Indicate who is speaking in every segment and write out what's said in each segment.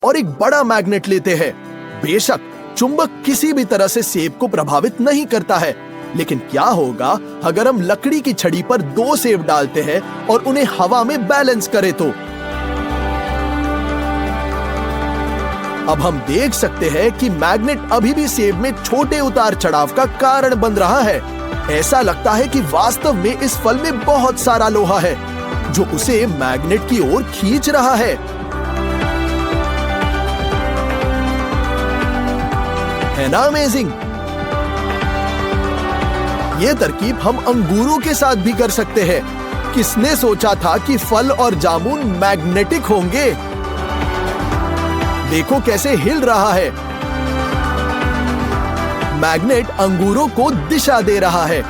Speaker 1: और एक बड़ा मैग्नेट लेते हैं। बेशक चुंबक किसी भी तरह से सेब को प्रभावित नहीं करता है, लेकिन क्या होगा अगर हम लकड़ी की छड़ी पर 2 सेब डालते हैं और उन्हें हवा में बैलेंस करें तो? अब हम देख सकते हैं कि मैग्नेट अभी भी सेब में छोटे उतार चढ़ाव का कारण बन रहा है। ऐसा लगता है कि वास्तव में इस फल में बहुत सारा लोहा है जो उसे मैग्नेट की ओर खींच रहा है। है ना अमेजिंग? ये तरकीब हम अंगूरों के साथ भी कर सकते हैं। किसने सोचा था कि फल और जामुन मैग्नेटिक होंगे? देखो कैसे हिल रहा है। मैग्नेट अंगूरों को दिशा दे रहा है।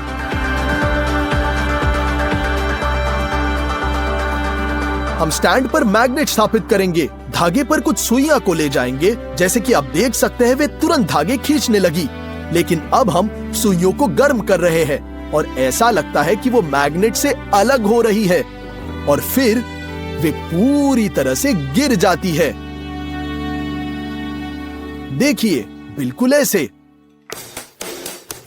Speaker 1: हम स्टैंड पर मैग्नेट स्थापित करेंगे, धागे पर कुछ सुइयां को ले जाएंगे। जैसे कि आप देख सकते हैं वे तुरंत धागे खींचने लगी, लेकिन अब हम सुइयों को गर्म कर रहे हैं और ऐसा लगता है कि वो मैग्नेट से अलग हो रही है और फिर वे पूरी तरह से गिर जाती है। देखिए, बिल्कुल ऐसे।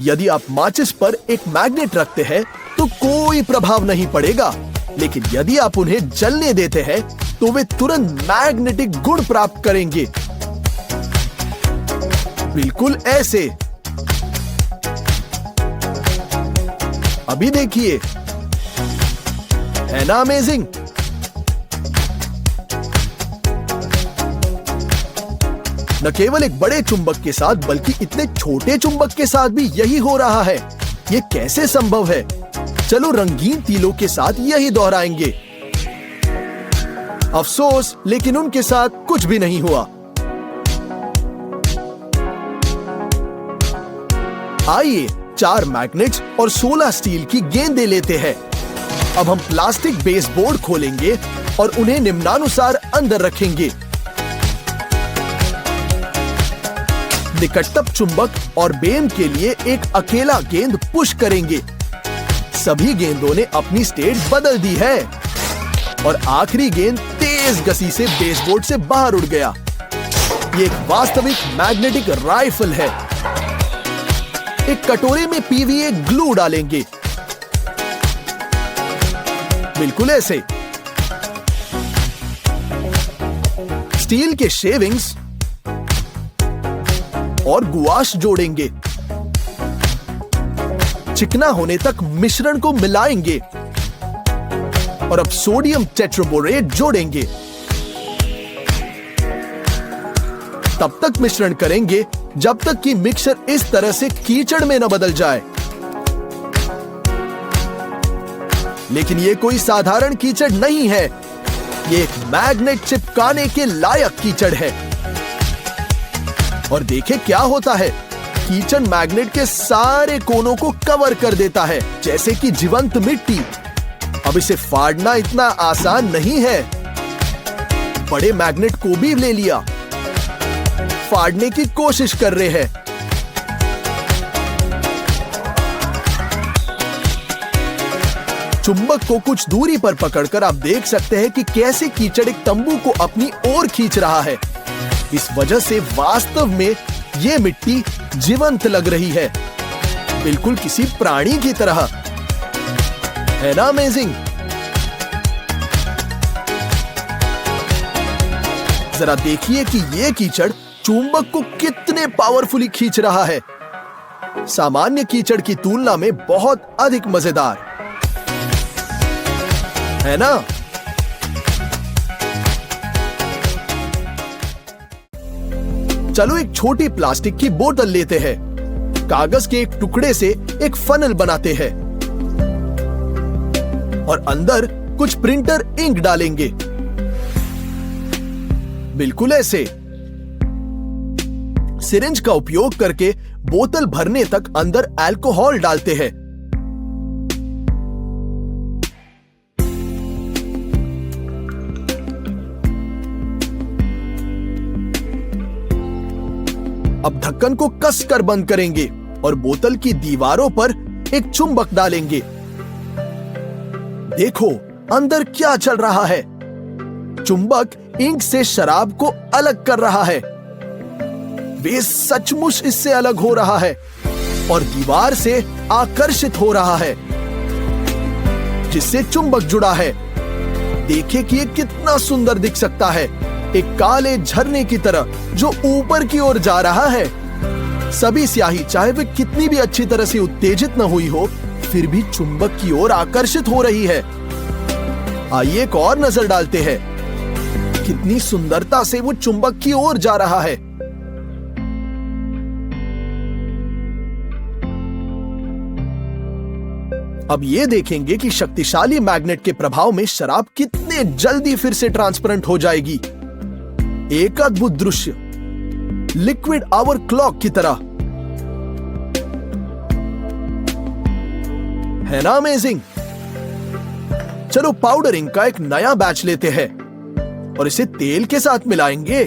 Speaker 1: यदि आप माचिस पर एक मैग्नेट रखते हैं तो कोई प्रभाव नहीं पड़ेगा, लेकिन यदि आप उन्हें जलने देते हैं तो वे तुरंत मैग्नेटिक गुण प्राप्त करेंगे। बिल्कुल ऐसे। अभी देखिए, है ना अमेजिंग? न केवल एक बड़े चुंबक के साथ बल्कि इतने छोटे चुंबक के साथ भी यही हो रहा है। ये कैसे संभव है? चलो रंगीन तीलों के साथ यही दोहराएंगे। अफसोस, लेकिन उनके साथ कुछ भी नहीं हुआ। आइए 4 मैग्नेट्स और 16 स्टील की गेंदें लेते हैं। अब हम प्लास्टिक बेसबोर्ड खोलेंगे और उन्हें निम्नानुसार अंदर रखेंगे। निकटतम चुंबक और बेम के लिए एक अकेला गेंद पुश करेंगे। सभी गेंदों ने अपनी स्टेट बदल दी है और आखिरी गेंद तेज गति से बेसबोर्ड से बाहर उड़ गया। ये एक वास्तविक मैग्नेटिक राइफल है। एक कटोरे में पीवीए ग्लू डालेंगे, बिल्कुल ऐसे। स्टील के शेविंग्स और गुआश जोड़ेंगे। चिकना होने तक मिश्रण को मिलाएंगे और अब सोडियम टेट्राबोरेट जोड़ेंगे। तब तक मिश्रण करेंगे जब तक कि मिक्सचर इस तरह से कीचड़ में न बदल जाए। लेकिन ये कोई साधारण कीचड़ नहीं है, ये एक मैग्नेट चिपकाने के लायक कीचड़ है। और देखें क्या होता है, कीचड़ मैग्नेट के सारे कोनों को कवर कर देता है जैसे कि जीवंत मिट्टी। अब इसे फाड़ना इतना आसान नहीं है। बड़े मैग्नेट को भी ले लिया, फाड़ने की कोशिश कर रहे हैं। चुंबक को कुछ दूरी पर पकड़कर आप देख सकते हैं कि कैसे कीचड़ एक तंबू को अपनी ओर खींच रहा है। इस वजह से वास्तव में ये मिट्टी जीवंत लग रही है, बिल्कुल किसी प्राणी की तरह। है ना अमेजिंग? जरा देखिए कि ये कीचड़ चुंबक को कितने पावरफुली खींच रहा है। सामान्य कीचड़ की तुलना में बहुत अधिक मजेदार, है ना? चलो एक छोटी प्लास्टिक की बोतल लेते हैं। कागज के एक टुकड़े से एक फनल बनाते हैं और अंदर कुछ प्रिंटर इंक डालेंगे, बिल्कुल ऐसे। सिरिंज का उपयोग करके बोतल भरने तक अंदर अल्कोहल डालते हैं। अब ढक्कन को कसकर बंद करेंगे और बोतल की दीवारों पर एक चुंबक डालेंगे। देखो अंदर क्या चल रहा है। चुंबक इंक से शराब को अलग कर रहा है। वे सचमुच इससे अलग हो रहा है और दीवार से आकर्षित हो रहा है, जिससे चुंबक जुड़ा है। देखिए कि ये कितना सुंदर दिख सकता है, एक काले झरने की तरह जो ऊपर की ओर जा रहा है। सभी स्याही, चाहे वे कितनी भी अच्छी तरह से उत्तेजित न हुई हो, फिर भी चुंबक की ओर आकर्षित हो रही है। आइए एक और नजर डालते हैं, कितनी सुंदरता से वो चुंबक की ओर जा रहा है। अब ये देखेंगे कि शक्तिशाली मैग्नेट के प्रभाव में शराब कितने जल्दी फिर से ट्रांसपेरेंट हो जाएगी। एक अद्भुत दृश्य, लिक्विड आवर क्लॉक की तरह, है ना अमेजिंग? चलो पाउडरिंग का एक नया बैच लेते हैं और इसे तेल के साथ मिलाएंगे।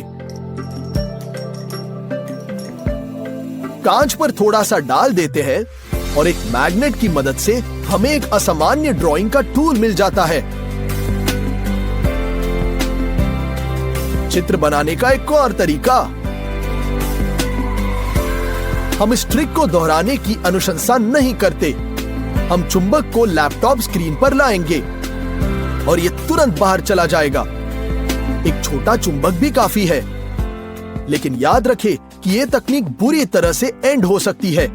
Speaker 1: कांच पर थोड़ा सा डाल देते हैं और एक मैग्नेट की मदद से हमें एक असामान्य ड्राइंग का टूल मिल जाता है। चित्र बनाने का एक और तरीका, हम इस ट्रिक को दोहराने की अनुशंसा नहीं करते। हम चुंबक को लैपटॉप स्क्रीन पर लाएंगे और यह तुरंत बाहर चला जाएगा। एक छोटा चुंबक भी काफी है, लेकिन याद रखें कि यह तकनीक बुरी तरह से एंड हो सकती है।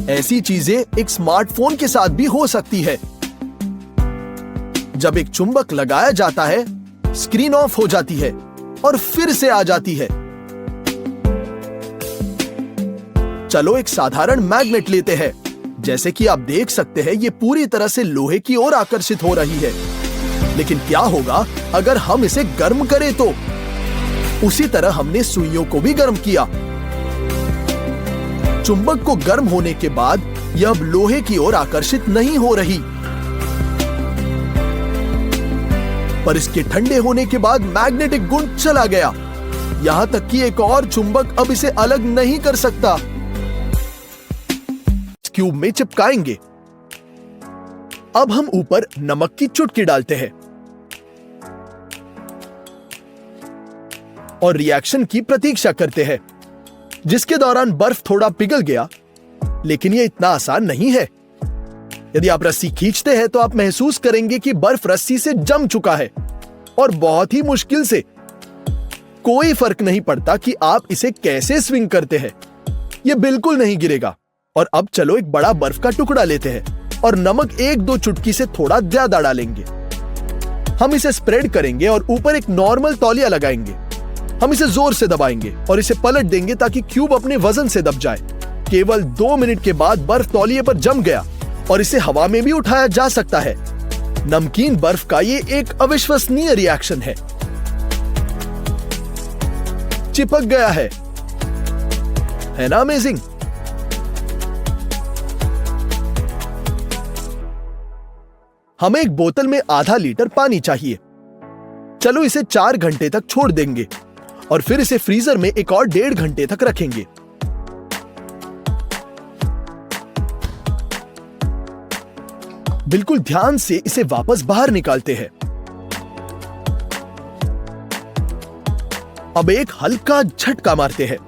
Speaker 1: ऐसी चीजें एक स्मार्टफोन के साथ भी हो सकती है। जब एक चुंबक लगाया जाता है, स्क्रीन ऑफ हो जाती है और फिर से आ जाती है। चलो एक साधारण मैग्नेट लेते हैं। जैसे कि आप देख सकते हैं, ये पूरी तरह से लोहे की ओर आकर्षित हो रही है। लेकिन क्या होगा अगर हम इसे गर्म करें तो? उसी तरह हमने सुइयों को भी गर्म किया। चुंबक को गर्म होने के बाद यह अब लोहे की ओर आकर्षित नहीं हो रही, पर इसके ठंडे होने के बाद मैग्नेटिक गुण चला गया। यहां तक कि एक और चुंबक अब इसे अलग नहीं कर सकता। क्यूब में चिपकाएंगे। अब हम ऊपर नमक की चुटकी डालते हैं और रिएक्शन की प्रतीक्षा करते हैं, जिसके दौरान बर्फ थोड़ा पिघल गया। लेकिन यह इतना आसान नहीं है। यदि आप रस्सी खींचते हैं तो आप महसूस करेंगे कि बर्फ रस्सी से जम चुका है, और बहुत ही मुश्किल से। कोई फर्क नहीं पड़ता कि आप इसे कैसे स्विंग करते हैं, यह बिल्कुल नहीं गिरेगा। और अब चलो एक बड़ा बर्फ का टुकड़ा लेते हैं और नमक 1-2 चुटकी से थोड़ा ज्यादा डालेंगे। हम इसे स्प्रेड करेंगे और ऊपर एक नॉर्मल तौलिया लगाएंगे। हम इसे जोर से दबाएंगे और इसे पलट देंगे ताकि क्यूब अपने वजन से दब जाए। केवल 2 मिनट के बाद बर्फ तौलिए पर जम गया और इसे हवा में भी उठाया जा सकता है। नमकीन बर्फ का ये एक अविश्वसनीय रिएक्शन है। चिपक गया है ना अमेजिंग? हमें एक बोतल में आधा लीटर पानी चाहिए। चलो इसे 4 घंटे तक छोड़ देंगे और फिर इसे फ्रीजर में एक और 1.5 घंटे तक रखेंगे। बिल्कुल ध्यान से इसे वापस बाहर निकालते हैं। अब एक हल्का झटका मारते हैं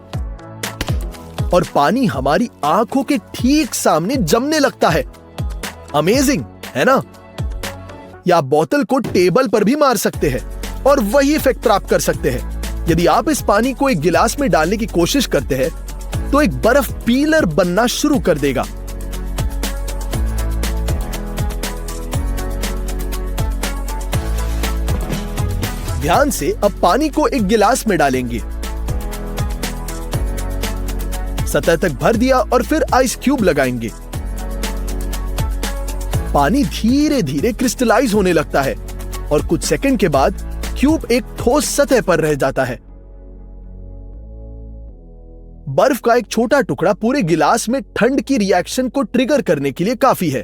Speaker 1: और पानी हमारी आंखों के ठीक सामने जमने लगता है। अमेजिंग है ना? या आप बोतल को टेबल पर भी मार सकते हैं और वही इफेक्ट प्राप्त कर सकते हैं। यदि आप इस पानी को एक गिलास में डालने की कोशिश करते हैं तो एक बर्फ पीलर बनना शुरू कर देगा। ध्यान से अब पानी को एक गिलास में डालेंगे, सतह तक भर दिया और फिर आइस क्यूब लगाएंगे। पानी धीरे धीरे क्रिस्टलाइज होने लगता है और कुछ सेकंड के बाद क्यूब एक ठोस सतह पर रह जाता है। बर्फ का एक छोटा टुकड़ा पूरे गिलास में ठंड की रिएक्शन को ट्रिगर करने के लिए काफी है।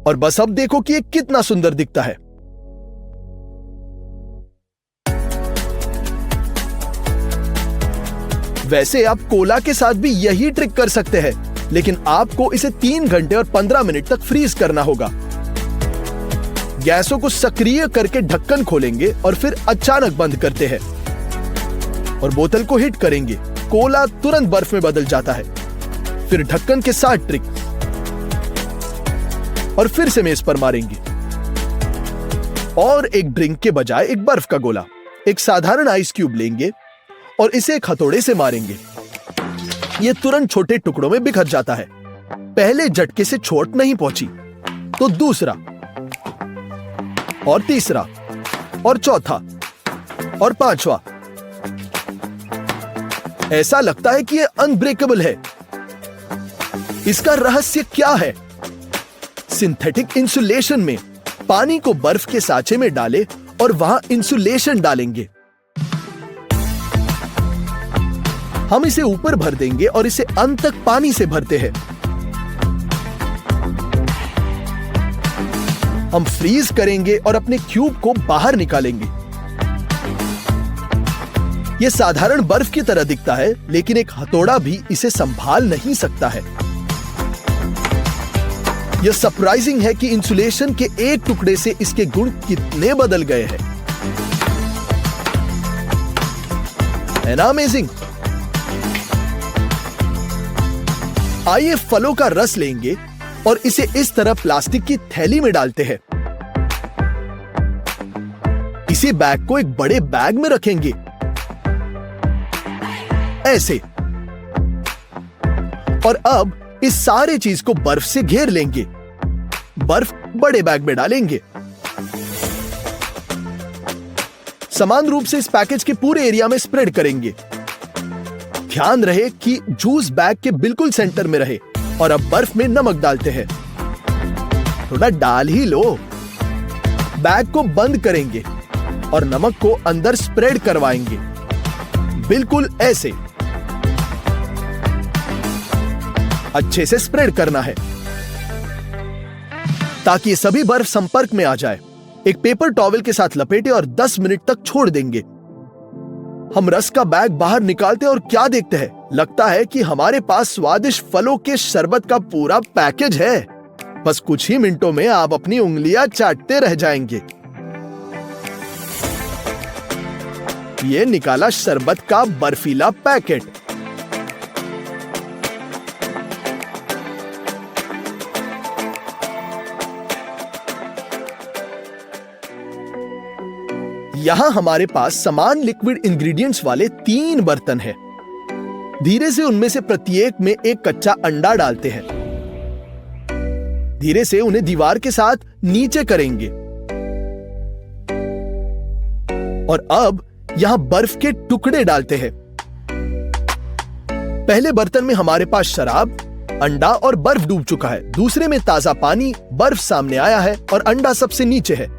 Speaker 1: और बस अब देखो कि ये कितना सुंदर दिखता है। वैसे आप कोला के साथ भी यही ट्रिक कर सकते हैं, लेकिन आपको इसे 3 घंटे और 15 मिनट तक फ्रीज करना होगा। गैसों को सक्रिय करके ढक्कन खोलेंगे और फिर अचानक बंद करते हैं और बोतल को हिट करेंगे। कोला तुरंत बर्फ में बदल जाता है। फिर ढक्कन के साथ ट्रिक और फिर से मेज पर मारेंगे और एक ड्रिंक के बजाय एक बर्फ का गोला, एक साधारण आइस क्यूब लेंगे और इसे एक हथौड़े से मारेंगे। यह तुरंत छोटे टुकड़ों में बिखर जाता है। पहले झटके से चोट नहीं पहुंची तो दूसरा और तीसरा और चौथा और पांचवा। ऐसा लगता है कि यह अनब्रेकेबल है। इसका रहस्य क्या है? सिंथेटिक इंसुलेशन में पानी को बर्फ के सांचे में डालें और वहां इंसुलेशन डालेंगे। हम इसे ऊपर भर देंगे और इसे अंत तक पानी से भरते हैं। हम फ्रीज करेंगे और अपने क्यूब को बाहर निकालेंगे। यह साधारण बर्फ की तरह दिखता है, लेकिन एक हथौड़ा भी इसे संभाल नहीं सकता है। यह सरप्राइजिंग है कि इंसुलेशन के एक टुकड़े से इसके गुण कितने बदल गए हैं। है ना अमेजिंग? आइए फलों का रस लेंगे और इसे इस तरह प्लास्टिक की थैली में डालते हैं। इसी बैग को एक बड़े बैग में रखेंगे, ऐसे। और अब इस सारे चीज को बर्फ से घेर लेंगे। बर्फ बड़े बैग में डालेंगे। समान रूप से इस पैकेज के पूरे एरिया में स्प्रेड करेंगे। ध्यान रहे कि जूस बैग के बिल्कुल सेंटर में रहे। और अब बर्फ में नमक डालते हैं। थोड़ा डाल ही लो। बैग को बंद करेंगे और नमक को अंदर स्प्रेड करवाएंगे, बिल्कुल ऐसे। अच्छे से स्प्रेड करना है ताकि सभी बर्फ संपर्क में आ जाए। एक पेपर टॉवल के साथ लपेटे और 10 मिनट तक छोड़ देंगे। हम रस का बैग बाहर निकालते और क्या देखते हैं? लगता है कि हमारे पास स्वादिष्ट फलों के शरबत का पूरा पैकेज है। बस कुछ ही मिनटों में आप अपनी उंगलियां चाटते रह जाएंगे। ये निकाला शरबत का बर्फीला पैकेट। यहां हमारे पास समान लिक्विड इंग्रेडिएंट्स वाले 3 बर्तन हैं। धीरे से उनमें से प्रत्येक में एक कच्चा अंडा डालते हैं। धीरे से उन्हें दीवार के साथ नीचे करेंगे। और अब यहां बर्फ के टुकड़े डालते हैं। पहले बर्तन में हमारे पास शराब, अंडा और बर्फ डूब चुका है। दूसरे में ताजा पानी, बर्फ सामने आया है और अंडा सबसे नीचे है।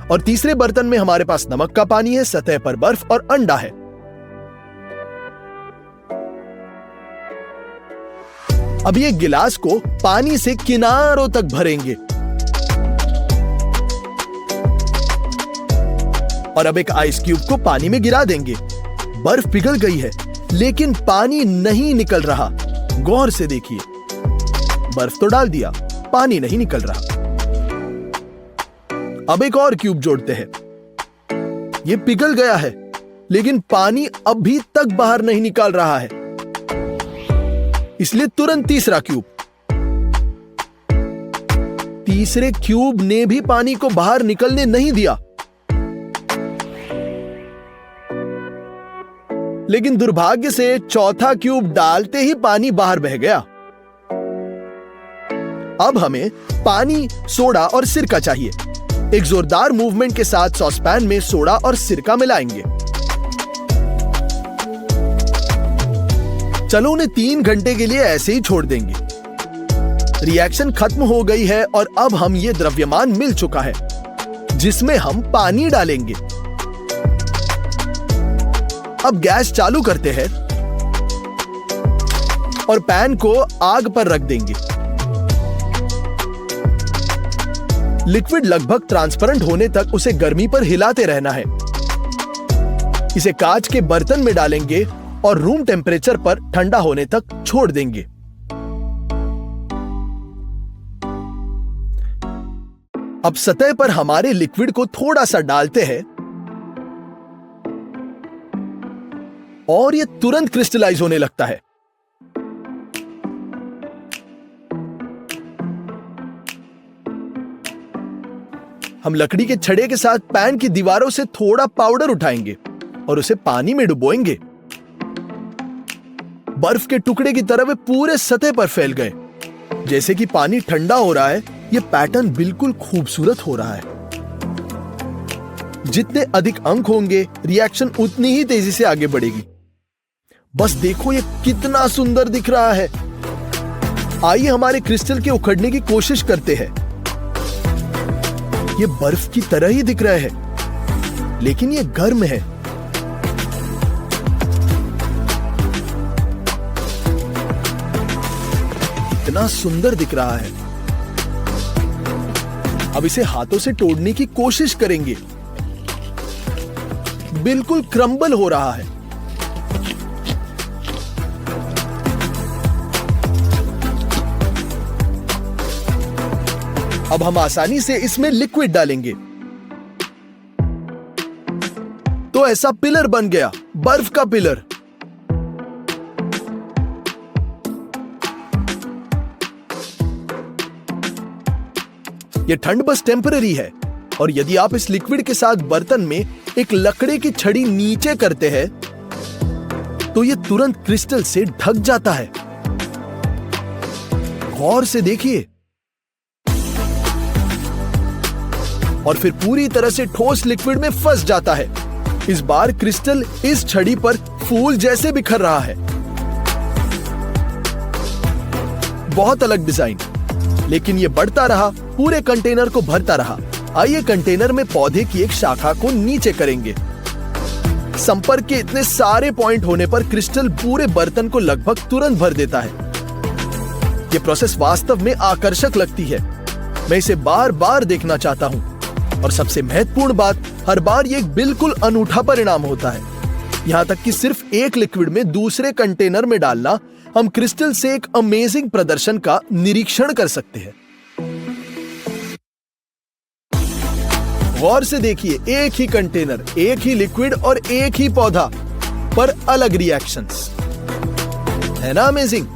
Speaker 1: और तीसरे बर्तन में हमारे पास नमक का पानी है, सतह पर बर्फ और अंडा है। अब एक गिलास को पानी से किनारों तक भरेंगे। और अब एक आइस क्यूब को पानी में गिरा देंगे। बर्फ पिघल गई है, लेकिन पानी नहीं निकल रहा। गौर से देखिए, बर्फ तो डाल दिया, पानी नहीं निकल रहा। अब एक और क्यूब जोड़ते हैं। यह पिघल गया है, लेकिन पानी अभी तक बाहर नहीं निकाल रहा है। इसलिए तुरंत तीसरा क्यूब। तीसरे क्यूब ने भी पानी को बाहर निकलने नहीं दिया। लेकिन दुर्भाग्य से चौथा क्यूब डालते ही पानी बाहर बह गया। अब हमें पानी, सोडा और सिरका चाहिए। एक जोरदार मूवमेंट के साथ सॉसपैन में सोडा और सिरका मिलाएंगे। चलो उन्हें 3 घंटे के लिए ऐसे ही छोड़ देंगे। रिएक्शन खत्म हो गई है और अब हम ये द्रव्यमान मिल चुका है, जिसमें हम पानी डालेंगे। अब गैस चालू करते हैं और पैन को आग पर रख देंगे। लिक्विड लगभग ट्रांसपेरेंट होने तक उसे गर्मी पर हिलाते रहना है। इसे कांच के बर्तन में डालेंगे और रूम टेम्परेचर पर ठंडा होने तक छोड़ देंगे। अब सतह पर हमारे लिक्विड को थोड़ा सा डालते हैं और यह तुरंत क्रिस्टलाइज होने लगता है। हम लकड़ी के छड़े के साथ पैन की दीवारों से थोड़ा पाउडर उठाएंगे और उसे पानी में डुबोएंगे। बर्फ के टुकड़े की तरह वे पूरे सतह पर फैल गए। जैसे कि पानी ठंडा हो रहा है, यह पैटर्न बिल्कुल खूबसूरत हो रहा है। जितने अधिक अंक होंगे, रिएक्शन उतनी ही तेजी से आगे बढ़ेगी। बस देखो यह कितना सुंदर दिख रहा है। आइए हमारे क्रिस्टल के उखड़ने की कोशिश करते हैं। ये बर्फ की तरह ही दिख रहा है, लेकिन ये गर्म है। इतना सुंदर दिख रहा है। अब इसे हाथों से तोड़ने की कोशिश करेंगे। बिल्कुल क्रम्बल हो रहा है। अब हम आसानी से इसमें लिक्विड डालेंगे तो ऐसा पिलर बन गया, बर्फ का पिलर। यह ठंड बस टेम्पररी है, और यदि आप इस लिक्विड के साथ बर्तन में एक लकड़ी की छड़ी नीचे करते हैं तो यह तुरंत क्रिस्टल से ढक जाता है। गौर से देखिए, और फिर पूरी तरह से ठोस लिक्विड में फंस जाता है। इस बार क्रिस्टल इस छड़ी पर फूल जैसे बिखर रहा है। बहुत अलग डिजाइन, लेकिन यह बढ़ता रहा, पूरे कंटेनर को भरता रहा। आइए कंटेनर में पौधे की एक शाखा को नीचे करेंगे। संपर्क के इतने सारे पॉइंट होने पर क्रिस्टल पूरे बर्तन को लगभग तुरंत भर देता है। यह प्रोसेस वास्तव में आकर्षक लगती है। मैं इसे बार बार देखना चाहता हूं। और सबसे महत्वपूर्ण बात, हर बार ये एक बिल्कुल अनूठा परिणाम होता है। यहां तक कि सिर्फ एक लिक्विड में दूसरे कंटेनर में डालना, हम क्रिस्टल से एक अमेजिंग प्रदर्शन का निरीक्षण कर सकते हैं। गौर से देखिए, एक ही कंटेनर, एक ही लिक्विड और एक ही पौधा, पर अलग रिएक्शंस। है ना अमेजिंग?